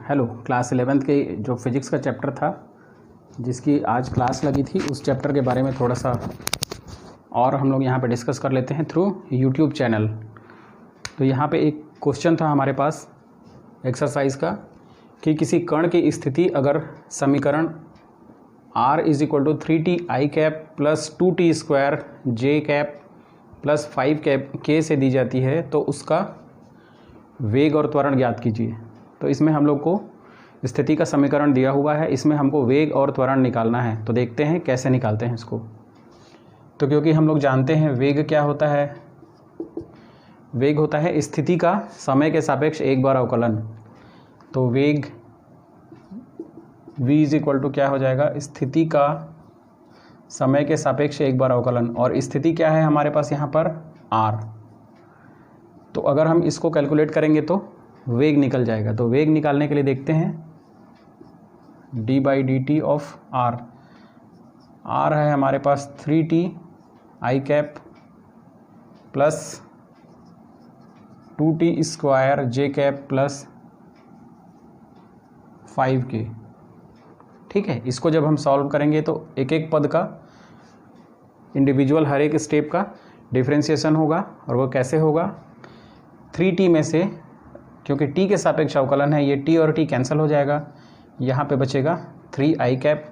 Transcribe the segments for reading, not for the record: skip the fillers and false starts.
Hello, class 11th के जो physics का चैप्टर था जिसकी आज क्लास लगी थी, उस चैप्टर के बारे में थोड़ा सा और हम लोग यहाँ पे डिस्कस कर लेते हैं थ्रू यूट्यूब चैनल। तो यहाँ पे एक क्वेश्चन था हमारे पास एक्सरसाइज का कि किसी कण की स्थिति अगर समीकरण r is equal to 3t i cap plus 2t square j cap plus 5 cap k से दी जाती है तो उसका वेग और त्वरण ज्ञात कीजिए। तो इसमें हम लोग को स्थिति का समीकरण दिया हुआ है, इसमें हमको वेग और त्वरण निकालना है। तो देखते हैं कैसे निकालते हैं इसको। तो क्योंकि हम लोग जानते हैं वेग क्या होता है, वेग होता है स्थिति का समय के सापेक्ष एक बार अवकलन। तो वेग v इज इक्वल टू क्या हो जाएगा, स्थिति का समय के सापेक्ष एक बार अवकलन, और स्थिति क्या है हमारे पास यहाँ पर r। तो अगर हम इसको कैलकुलेट करेंगे तो वेग निकल जाएगा। तो वेग निकालने के लिए देखते हैं d/dt ऑफ r। r है हमारे पास 3t i cap plus 2t square j cap plus 5k। ठीक है, इसको जब हम सॉल्व करेंगे तो एक एक पद का इंडिविजुअल हर एक स्टेप का डिफरेंशिएशन होगा। और वो कैसे होगा, 3t में से, क्योंकि t के सापेक्ष अवकलन है, ये t और t कैंसिल हो जाएगा, यहाँ पे बचेगा 3i कैप।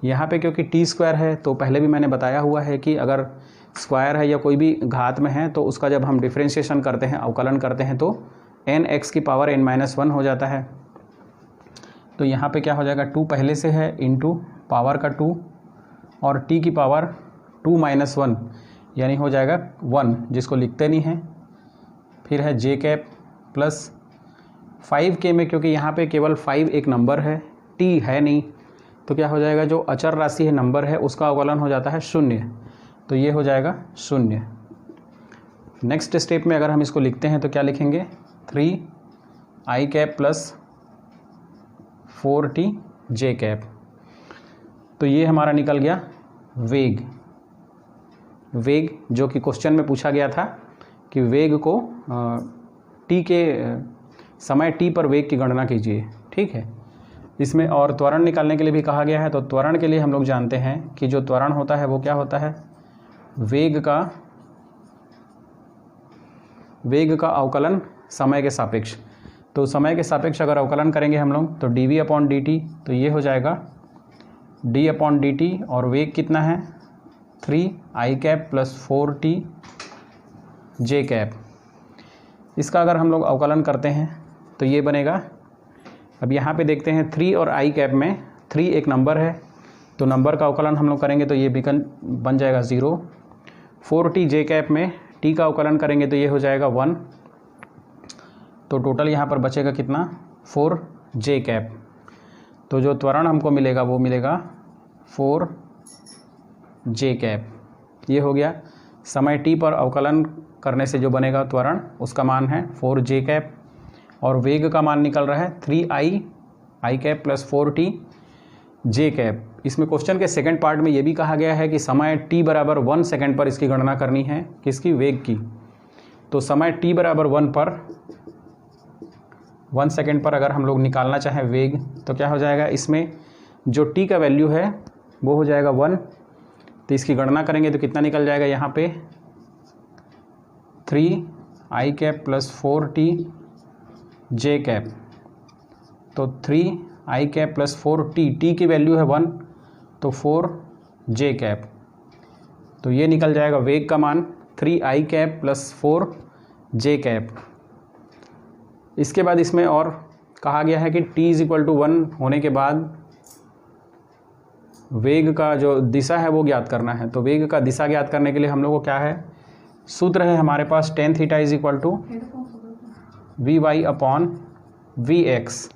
यहाँ पे क्योंकि t स्क्वायर है तो पहले भी मैंने बताया हुआ है कि अगर स्क्वायर है या कोई भी घात में है तो उसका जब हम डिफरेंशिएशन करते हैं, अवकलन करते हैं, तो n(x) की पावर n-1 हो जाता है। तो यहाँ पे क्या हो जाएगा, 2 पहले से है इंटू पावर का 2 और t की पावर 2-1 यानी हो जाएगा 1, जिसको लिखते नहीं हैं। फिर है j कैप प्लस 5k में, क्योंकि यहाँ पे केवल 5 एक नंबर है, t है नहीं, तो क्या हो जाएगा, जो अचर राशि है नंबर है उसका अवकलन हो जाता है 0। तो ये हो जाएगा 0। नेक्स्ट स्टेप में अगर हम इसको लिखते हैं तो क्या लिखेंगे, 3i cap plus 4t j cap. तो ये हमारा निकल गया वेग। वेग जो कि क्वेश्चन में पूछा गया था कि वेग को t के समय t पर वेग की गणना कीजिए। ठीक है, इसमें और त्वरण निकालने के लिए भी कहा गया है। तो त्वरण के लिए हम लोग जानते हैं कि जो त्वरण होता है वो क्या होता है, वेग का अवकलन समय के सापेक्ष। तो समय के सापेक्ष अगर अवकलन करेंगे हम लोग तो dv/dt, तो ये हो जाएगा d/dt, और वेग कितना है 3i cap plus 4t j cap. इसका अगर हम लोग अवकलन करते हैं तो ये बनेगा। अब यहाँ पे देखते हैं 3 और i कैप में 3 एक नंबर है, तो नंबर का अवकलन हम लोग करेंगे तो ये बन जाएगा 0। 4t j कैप में t का अवकलन करेंगे तो ये हो जाएगा 1। तो टोटल यहाँ पर बचेगा कितना, 4 j कैप। तो जो त्वरण हमको मिलेगा वो मिलेगा 4 j कैप। ये हो गया समय t पर अवकलन करने से जो बनेगा त्वरण, उसका मान है 4 j कैप, और वेग का मान निकल रहा है 3i cap plus 4t j cap. इसमें क्वेश्चन के सेकंड पार्ट में ये भी कहा गया है कि समय t बराबर 1 सेकंड पर इसकी गणना करनी है, किसकी, वेग की। तो समय t बराबर 1 सेकंड पर अगर हम लोग निकालना चाहें वेग तो क्या हो जाएगा, इसमें जो t का वैल्यू है वो हो जाएगा 1। तो इसकी गणना करेंगे तो कितना निकल जाएगा, यहाँ पे 3i cap plus 4t j cap. तो 3i cap plus 4t, t की वैल्यू है 1, तो 4 j कैप। तो ये निकल जाएगा वेग का मान 3i cap plus 4 j cap. इसके बाद इसमें और कहा गया है कि t इज इक्वल टू 1 होने के बाद वेग का जो दिशा है वो ज्ञात करना है। तो वेग का दिशा ज्ञात करने के लिए हम लोग को क्या है, सूत्र है हमारे पास tan theta is equal to vy/vx।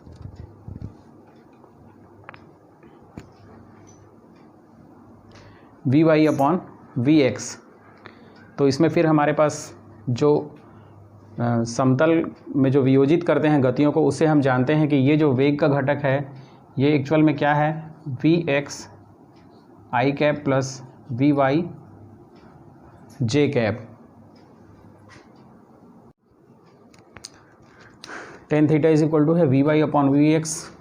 vy/vx। तो इसमें फिर हमारे पास जो समतल में जो वियोजित करते हैं गतियों को, उससे हम जानते हैं कि ये जो वेग का घटक है ये एक्चुअल में क्या है, vx i cap plus vy j cap. tan theta is equal to है V Y upon V X.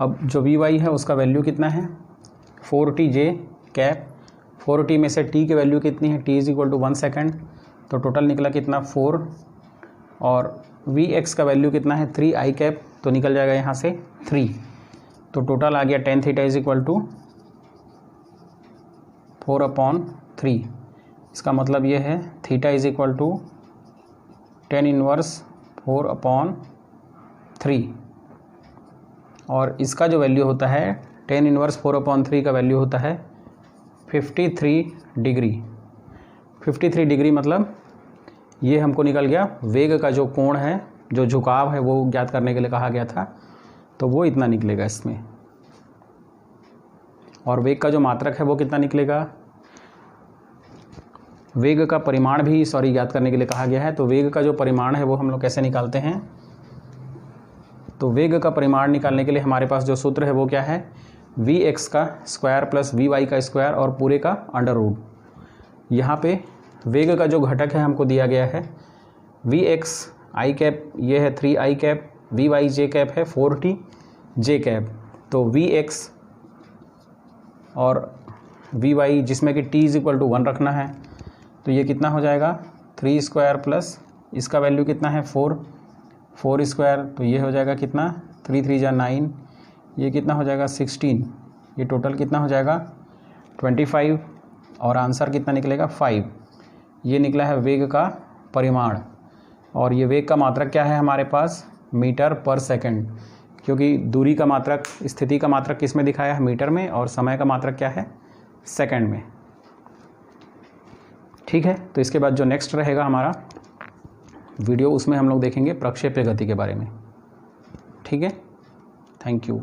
अब जो वी वाई है उसका वैल्यू कितना है 4t j कैप, 4t में से t की वैल्यू कितनी है, t is equal to 1 second, तो टोटल निकला कितना 4, और वी एक्स का वैल्यू कितना है 3i कैप, तो निकल जाएगा यहाँ से 3, तो टोटल आ गया tan theta is equal to 4/3। इसका मतलब ये है theta is equal to tan inverse 4/3, और इसका जो वैल्यू होता है tan इनवर्स 4/3 का वैल्यू होता है 53 डिग्री। 53 डिग्री मतलब ये हमको निकल गया वेग का जो कोण है, जो झुकाव है, वो ज्ञात करने के लिए कहा गया था, तो वो इतना निकलेगा इसमें। और वेग का जो मात्रक है वो कितना निकलेगा, वेग का परिमाण भी ज्ञात करने के लिए कहा गया है। तो वेग का जो परिमाण है वो हम लोग कैसे निकालते हैं, तो वेग का परिमाण निकालने के लिए हमारे पास जो सूत्र है वो क्या है, वी एक्स का स्क्वायर प्लस वी वाई का स्क्वायर और पूरे का अंडर रूट। यहाँ पे वेग का जो घटक है हमको दिया गया है वी एक्स आई कैप, ये है 3i cap, V Y J cap है 4t जे कैप, तो वी एक्स और वी वाई जिसमें कि t इज इक्वल टू 1 रखना है, तो ये कितना हो जाएगा 3 स्क्वायर प्लस इसका वैल्यू कितना है 4 स्क्वायर, तो ये हो जाएगा कितना 3 3 जा 9, ये कितना हो जाएगा 16, ये टोटल कितना हो जाएगा 25, और आंसर कितना निकलेगा 5। ये निकला है वेग का परिमाण, और ये वेग का मात्रक क्या है हमारे पास मीटर पर सेकंड, क्योंकि दूरी का मात्रक, स्थिति का मात्रक किस में दिखाया है मीटर में, और समय का मात्रक क्या है सेकंड में। ठीक है, तो इसके बाद जो नेक्स्ट रहेगा हमारा वीडियो, उसमें हम लोग देखेंगे प्रक्षेप्य गति के बारे में। ठीक है, थैंक यू।